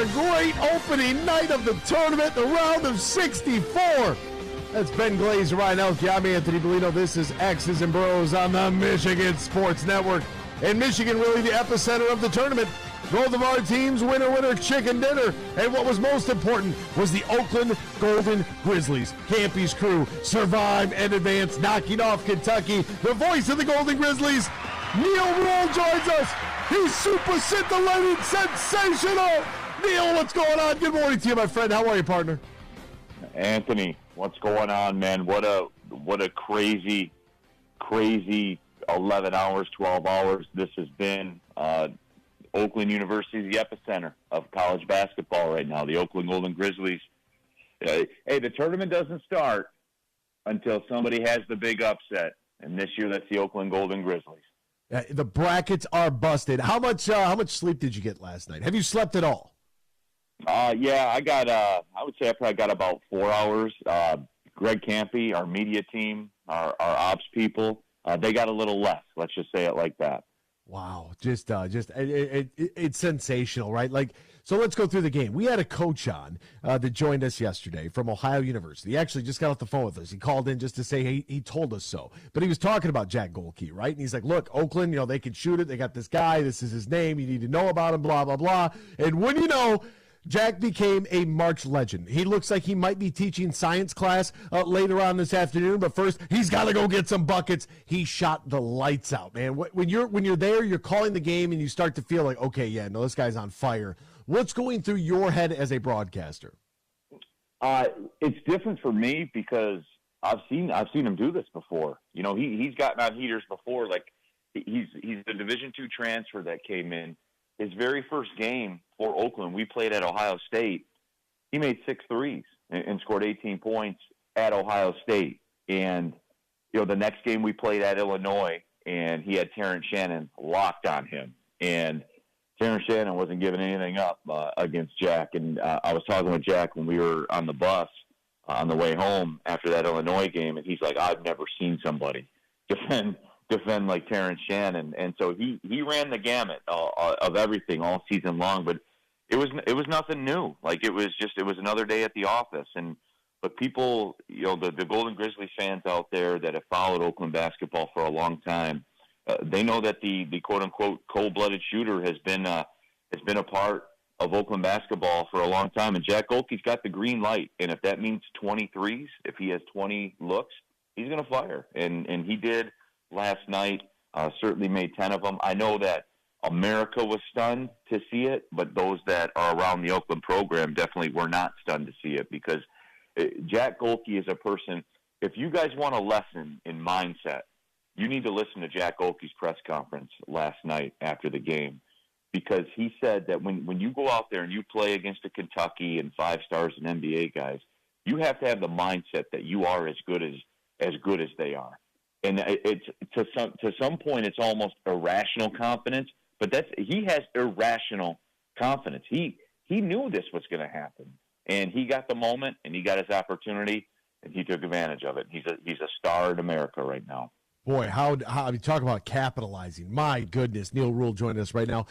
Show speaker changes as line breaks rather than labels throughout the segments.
a great opening night of the tournament, the round of 64. That's Ben Glaze, Ryan Elke. I'm Anthony Bellino. This is X's and Bros on the Michigan Sports Network. And Michigan really the epicenter of the tournament. Both of our teams, winner, chicken dinner. And what was most important was the Oakland Golden Grizzlies. Campy's crew survived and advanced, knocking off Kentucky. The voice of the Golden Grizzlies, Neal Ruhl, joins us. He's super scintillating, sensational. Neal, what's going on? Good morning to you, my friend. How are you, partner?
Anthony, what's going on, man? What a crazy 11 hours, 12 hours this has been. Oakland University is the epicenter of college basketball right now. The Oakland Golden Grizzlies. Hey, the tournament doesn't start until somebody has the big upset, and this year that's the Oakland Golden Grizzlies.
The brackets are busted. How much sleep did you get last night? Have you slept at all?
Yeah, I got. I would say I probably got about 4 hours. Greg Campy, our media team, our ops people, they got a little less. Let's just say it like that.
Wow, it's sensational, right? Like, so let's go through the game. We had a coach on that joined us yesterday from Ohio University. He actually just got off the phone with us. He called in just to say he told us so. But he was talking about Jack Golke, right? And he's like, look, Oakland, they can shoot it. They got this guy. This is his name. You need to know about him, blah, blah, blah. And when you know, Jack became a March legend. He looks like he might be teaching science class later on this afternoon, but first he's got to go get some buckets. He shot the lights out, man. When you're there, you're calling the game, and you start to feel like, okay, yeah, no, this guy's on fire. What's going through your head as a broadcaster?
It's different for me because I've seen him do this before. He's gotten on heaters before. Like he's the Division II transfer that came in. His very first game for Oakland, we played at Ohio State. He made 6 threes and scored 18 points at Ohio State. And, the next game we played at Illinois, and he had Terrence Shannon locked on him. And Terrence Shannon wasn't giving anything up against Jack. And I was talking with Jack when we were on the bus on the way home after that Illinois game, and he's like, I've never seen somebody defend like Terrence Shannon, and so he ran the gamut of everything all season long. But it was nothing new. Like it was another day at the office. But people, the Golden Grizzlies fans out there that have followed Oakland basketball for a long time, they know that the quote unquote cold-blooded shooter has been a part of Oakland basketball for a long time. And Jack Golke's got the green light, and if that means 23s, if he has 20 looks, he's going to fire, and he did. Last night, certainly made 10 of them. I know that America was stunned to see it, but those that are around the Oakland program definitely were not stunned to see it because Jack Golke is a person, if you guys want a lesson in mindset, you need to listen to Jack Golke's press conference last night after the game because he said that when you go out there and you play against a Kentucky and 5 stars and NBA guys, you have to have the mindset that you are as good as they are. And it's to some point, it's almost irrational confidence. But he has irrational confidence. He knew this was going to happen, and he got the moment, and he got his opportunity, and he took advantage of it. He's a star in America right now.
Boy, how you talk about capitalizing. My goodness, Neal Ruhl joining us right now.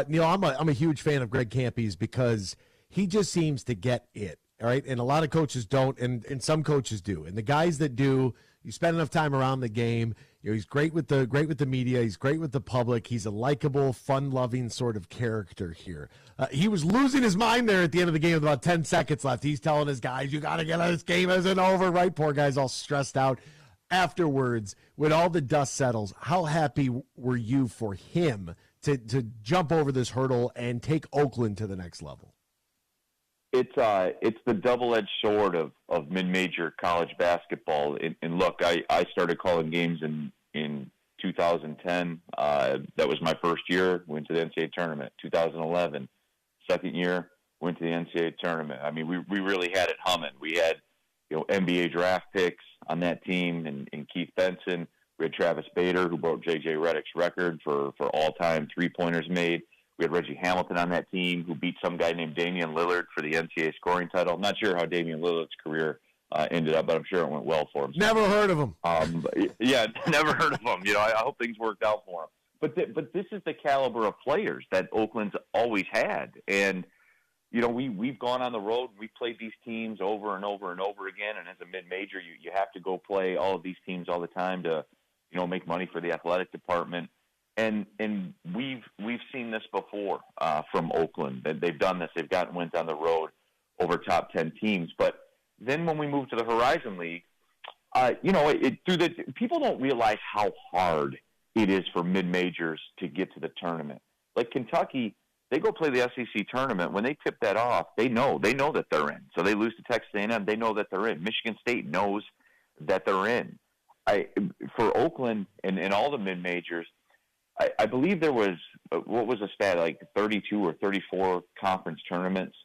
Neal, I'm a huge fan of Greg Campy's because he just seems to get it. All right, and a lot of coaches don't, and some coaches do. And the guys that do, you spend enough time around the game. He's great with the media. He's great with the public. He's a likable, fun-loving sort of character here. He was losing his mind there at the end of the game with about 10 seconds left. He's telling his guys, "You got to get out. This game isn't over." Right, poor guy's all stressed out. Afterwards, when all the dust settles, how happy were you for him to jump over this hurdle and take Oakland to the next level?
It's the double-edged sword of mid-major college basketball. And look, I started calling games in 2010. That was my first year. Went to the NCAA Tournament. 2011, second year, went to the NCAA Tournament. I mean, we really had it humming. We had NBA draft picks on that team, and Keith Benson. We had Travis Bader, who broke J.J. Redick's record for all-time three-pointers made. We had Reggie Hamilton on that team, who beat some guy named Damian Lillard for the NCAA scoring title. I'm not sure how Damian Lillard's career ended up, but I'm sure it went well for him.
Never heard of him.
Yeah, never heard of him. I hope things worked out for him. But this is the caliber of players that Oakland's always had. And we've gone on the road. We played these teams over and over and over again. And as a mid-major, you have to go play all of these teams all the time to, make money for the athletic department. And we've seen this before from Oakland. They've done this. They've gotten wins on the road over top 10 teams. But then when we move to the Horizon League, people don't realize how hard it is for mid-majors to get to the tournament. Like Kentucky, they go play the SEC tournament. When they tip that off, they know that they're in. So they lose to Texas A&M, they know that they're in. Michigan State knows that they're in. For Oakland and all the mid-majors, I believe there was, what was the stat, like 32 or 34 conference tournaments.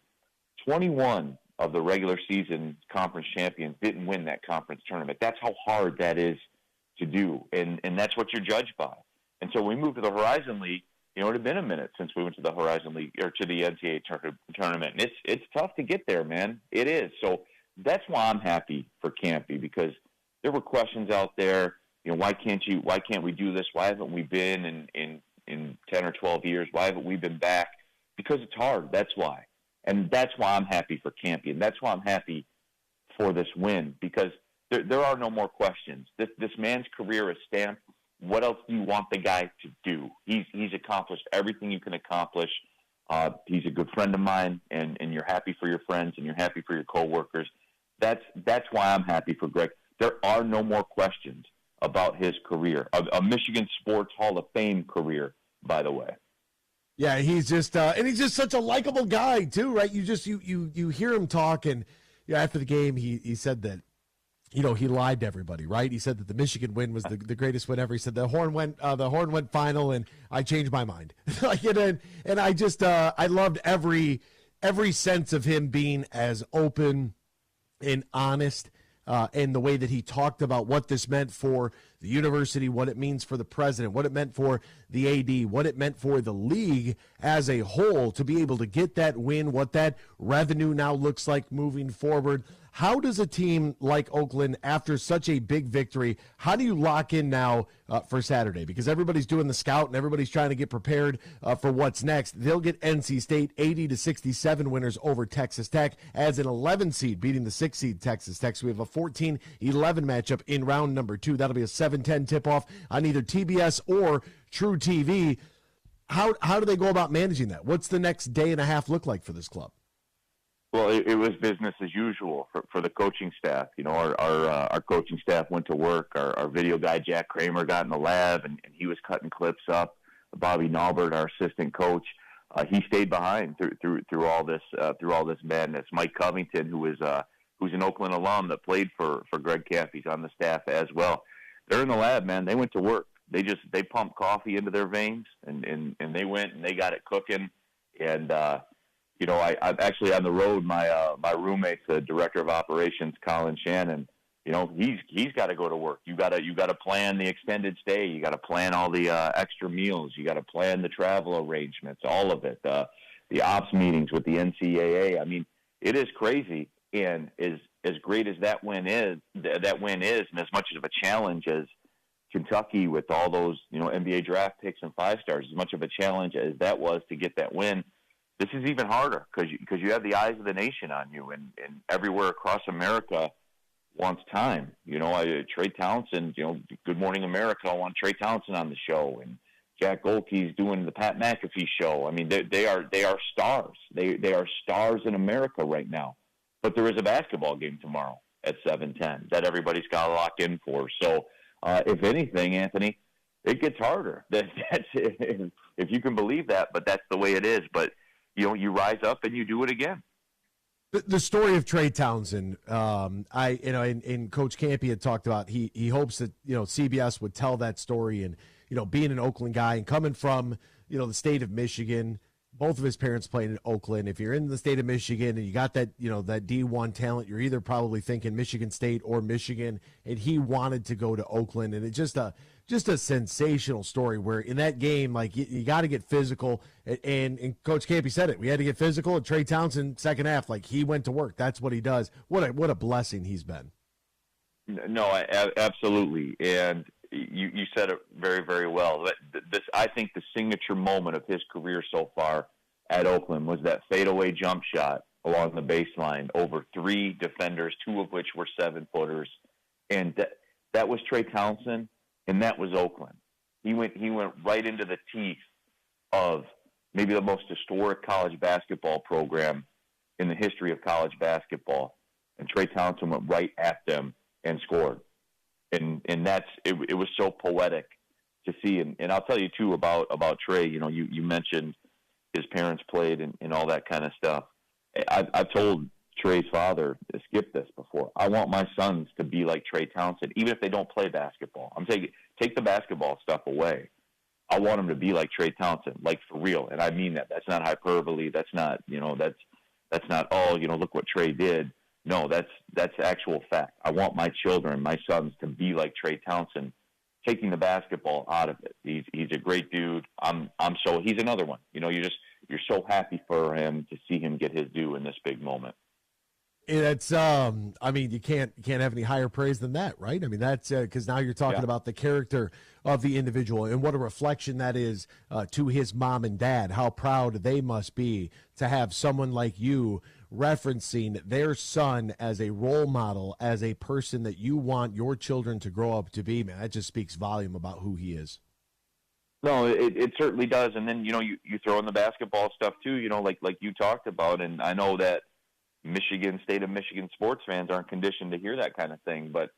21 of the regular season conference champions didn't win that conference tournament. That's how hard that is to do, and that's what you're judged by. And so when we moved to the Horizon League, it had been a minute since we went to the Horizon League or to the NCAA tournament. And it's tough to get there, man. It is. So that's why I'm happy for Campy, because there were questions out there. Why can't we do this? Why haven't we been in 10 or 12 years? Why haven't we been back? Because it's hard. That's why. And that's why I'm happy for Campy. And that's why I'm happy for this win, because there are no more questions. This man's career is stamped. What else do you want the guy to do? He's accomplished everything you can accomplish. He's a good friend of mine, and you're happy for your friends and you're happy for your coworkers. That's why I'm happy for Greg. There are no more questions about his career, a Michigan Sports Hall of Fame career, by the way.
Yeah, he's just and he's just such a likable guy too, right? You hear him talk, and after the game, he said that he lied to everybody, right? He said that the Michigan win was the greatest win ever. He said the horn went final, and I changed my mind. and I just I loved every sense of him being as open and honest. And the way that he talked about what this meant for the university, what it means for the president, what it meant for the AD, what it meant for the league as a whole to be able to get that win, what that revenue now looks like moving forward. How does a team like Oakland, after such a big victory, how do you lock in now for Saturday? Because everybody's doing the scout and everybody's trying to get prepared for what's next. They'll get NC State 80-67 winners over Texas Tech as an 11 seed beating the 6 seed Texas Tech. So we have a 14-11 matchup in round number 2. That'll be a 7-10 tip-off on either TBS or True TV. How do they go about managing that? What's the next day and a half look like for this club?
Well, it was business as usual for the coaching staff. Our coaching staff went to work. Our video guy, Jack Kramer, got in the lab, and he was cutting clips up. Bobby Naubert, our assistant coach, he stayed behind through all this madness. Mike Covington, who's an Oakland alum that played for Greg Campy's on the staff as well. They're in the lab, man. They went to work. They pumped coffee into their veins, and they went and they got it cooking. And I'm actually on the road. My roommate's the director of operations, Colin Shannon. He's got to go to work. You got to plan the extended stay. You got to plan all the extra meals. You got to plan the travel arrangements, all of it. The ops meetings with the NCAA. I mean, it is crazy. And as great as that win is, and as much of a challenge as Kentucky with all those NBA draft picks and 5-stars, as much of a challenge as that was to get that win. This is even harder because you have the eyes of the nation on you, and everywhere across America wants time. Trey Townsend, Good Morning America, I want Trey Townsend on the show, and Jack Golke's doing the Pat McAfee show. I mean, they are stars. They are stars in America right now. But there is a basketball game tomorrow at 7:10 that everybody's got to lock in for. So, if anything, Anthony, it gets harder. That's if you can believe that, but that's the way it is. But you rise up and you do it again.
The story of Trey Townsend, and Coach Campy had talked about. He hopes that CBS would tell that story, and being an Oakland guy and coming from the state of Michigan. Both of his parents played in Oakland. If you're in the state of Michigan and you got that, that D1 talent, you're either probably thinking Michigan State or Michigan, and he wanted to go to Oakland. And it's just a sensational story where in that game, like, you got to get physical. And Coach Campy said it. We had to get physical. And Trey Townsend, second half, like, he went to work. That's what he does. What a blessing he's been.
No, absolutely. And you said it very, very well. I think the signature moment of his career so far at Oakland was that fadeaway jump shot along the baseline over 3 defenders, 2 of which were 7-footers. And that was Trey Townsend, and that was Oakland. He went right into the teeth of maybe the most historic college basketball program in the history of college basketball. And Trey Townsend went right at them and scored. And it was so poetic to see. And I'll tell you, too, about Trey. You mentioned his parents played and all that kind of stuff. I've told Trey's father, skip this before, I want my sons to be like Trey Townsend, even if they don't play basketball. I'm saying take the basketball stuff away. I want them to be like Trey Townsend, like for real. And I mean that. That's not hyperbole. That's not, that's not, look what Trey did. No, that's actual fact. I want my children, my sons, to be like Trey Townsend, taking the basketball out of it. He's a great dude. He's another one. You're so happy for him to see him get his due in this big moment.
It's you can't have any higher praise than that, right? I mean, that's because now you're talking about the character of the individual and what a reflection that is to his mom and dad, how proud they must be to have someone like you referencing their son as a role model, as a person that you want your children to grow up to be. Man, that just speaks volume about who he is.
No, it certainly does. And then, you throw in the basketball stuff too, like you talked about. And I know that state of Michigan sports fans aren't conditioned to hear that kind of thing, but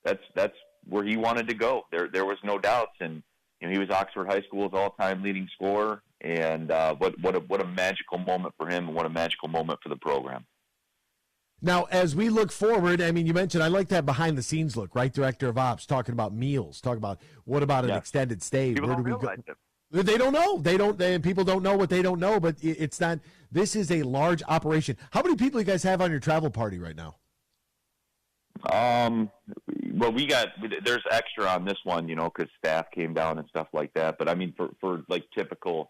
that's where he wanted to go. There was no doubts. And, he was Oxford High School's all-time leading scorer. And what a magical moment for him and what a magical moment for the program.
Now, as we look forward, you mentioned I like that behind-the-scenes look, right? Director of Ops talking about meals, talking about what about an extended stay?
People
Where
don't
do we
realize
go?
it.
They don't know. People don't know what they don't know, but it's not. This is a large operation. How many people you guys have on your travel party right now?
Well, there's extra on this one, because staff came down and stuff like that. But for like typical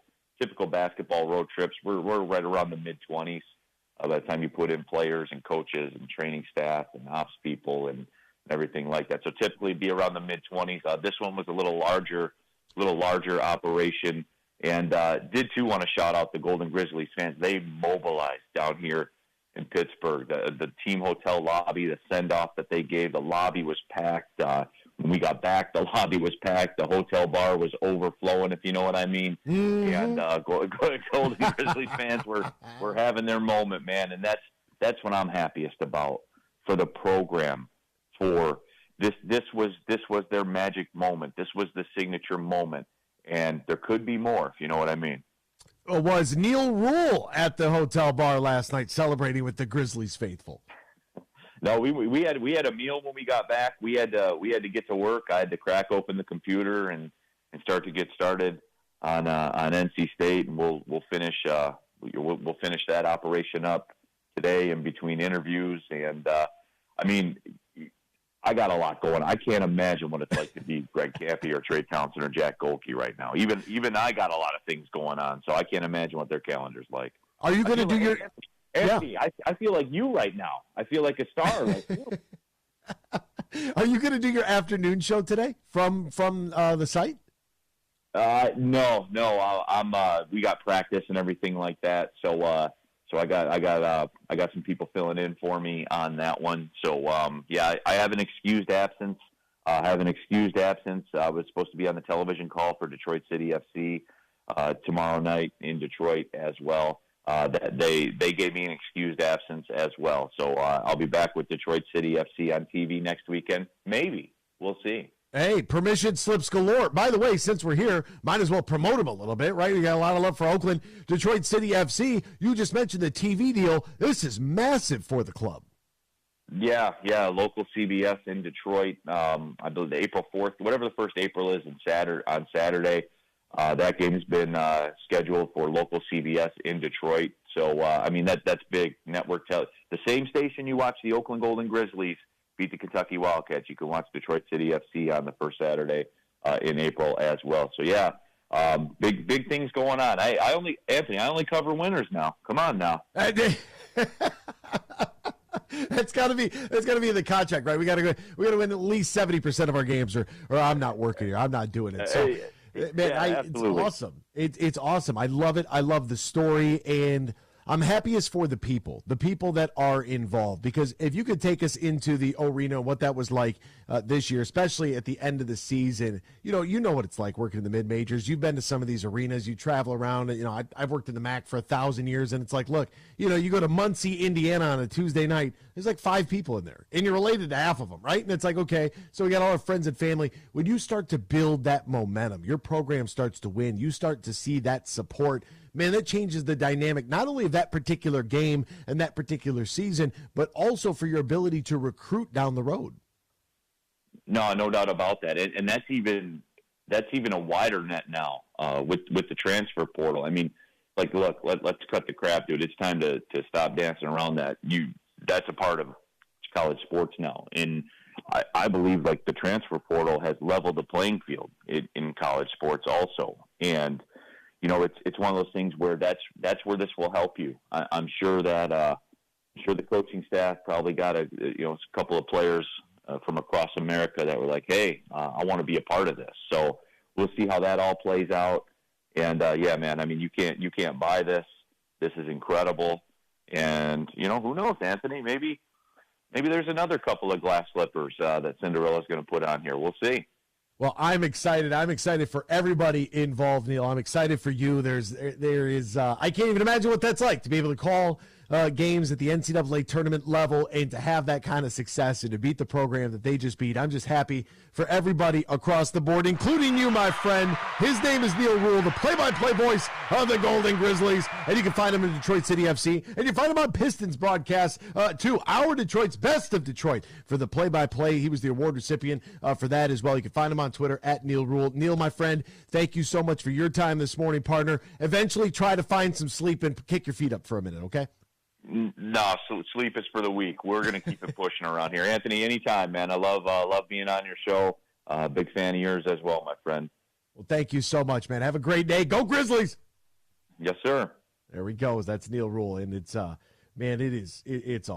basketball road trips, we're right around the mid-20s. By the time you put in players and coaches and training staff and ops people and everything like that. So typically be around the mid-20s. This one was a little larger operation. And did, too, want to shout out the Golden Grizzlies fans. They mobilized down here in Pittsburgh. The team hotel lobby, the send-off that they gave, the lobby was packed. When we got back, the lobby was packed. The hotel bar was overflowing, if you know what I mean. Mm-hmm. And Golden Grizzlies fans were having their moment, man. And that's what I'm happiest about for the program. For this was their magic moment. This was the signature moment. And there could be more, if you know what I mean.
Was Neal Ruhl at the hotel bar last night celebrating with the Grizzlies faithful?
No, we had a meal when we got back. We had to get to work. I had to crack open the computer and start to get started on NC State, and we'll finish that operation up today in between interviews. And I got a lot going. I can't imagine what it's like to be Greg Campy or Trey Townsend or Jack Golke right now. Even I got a lot of things going on, so I can't imagine what their calendar's like.
Are you going to do your?
Anthony, yeah. I feel like you right now. I feel like a star.
Are you going to do your afternoon show today from the site?
No. We got practice and everything like that. So I got some people filling in for me on that one. So I have an excused absence. I was supposed to be on the television call for Detroit City FC tomorrow night in Detroit as well. They gave me an excused absence as well. So I'll be back with Detroit City FC on TV next weekend. Maybe. We'll see.
Hey, permission slips galore. By the way, since we're here, might as well promote them a little bit, right? We got a lot of love for Oakland. Detroit City FC, you just mentioned the TV deal. This is massive for the club.
Yeah, local CBS in Detroit. I believe April 4th, whatever the first April is on Saturday. That game has been scheduled for local CBS in Detroit. So, that's big network. The same station you watch the Oakland Golden Grizzlies beat the Kentucky Wildcats. You can watch Detroit City FC on the first Saturday in April as well. So, big things going on. I only cover winners now. Come on now.
That's got to be in the contract, right? We got to win at least 70% of our games, or I'm not working here. I'm not doing it. So. Man,
Yeah,
it's
absolutely.
awesome. It's awesome. I love it. I love the story, and I'm happiest for the people that are involved. Because if you could take us into the arena, what that was like this year, especially at the end of the season, you know what it's like working in the mid majors. You've been to some of these arenas. You travel around. I've worked in the MAC for 1,000 years, and it's like, look, you go to Muncie, Indiana on a Tuesday night. There's like 5 people in there, and you're related to half of them, right? And it's like, okay, so we got all our friends and family. When you start to build that momentum, your program starts to win. You start to see that support. Man, that changes the dynamic, not only of that particular game and that particular season, but also for your ability to recruit down the road.
No, no doubt about that. And that's even a wider net now with the transfer portal. I mean, like, look, let's cut the crap, dude. It's time to stop dancing around that. That's a part of college sports now. And I believe, like, the transfer portal has leveled the playing field in college sports also. And it's one of those things where that's where this will help you. I'm sure that the coaching staff probably got a couple of players from across America that were like, hey, I want to be a part of this. So we'll see how that all plays out. And yeah, man, I mean, you can't buy this. This is incredible. And who knows, Anthony? Maybe there's another couple of glass slippers that Cinderella's going to put on here. We'll see.
Well, I'm excited. I'm excited for everybody involved, Neal. I'm excited for you. There is. I can't even imagine what that's like to be able to call games at the NCAA tournament level and to have that kind of success and to beat the program that they just beat. I'm just happy for everybody across the board, including you, my friend. His name is Neal Ruhl, the play-by-play voice of the Golden Grizzlies, and you can find him in Detroit City FC, and you find him on Pistons broadcast too. Our Detroit's Best of Detroit for the play-by-play. He was the award recipient for that as well. You can find him on Twitter at Neal Ruhl. Neal, my friend, thank you so much for your time this morning, partner. Eventually try to find some sleep and kick your feet up for a minute, okay?
No, sleep is for the weak. We're going to keep it pushing around here. Anthony, anytime, man. I love being on your show. Big fan of yours as well, my friend.
Well, thank you so much, man. Have a great day. Go Grizzlies!
Yes, sir.
There we go. That's Neal Ruhl, and it's man, it's all.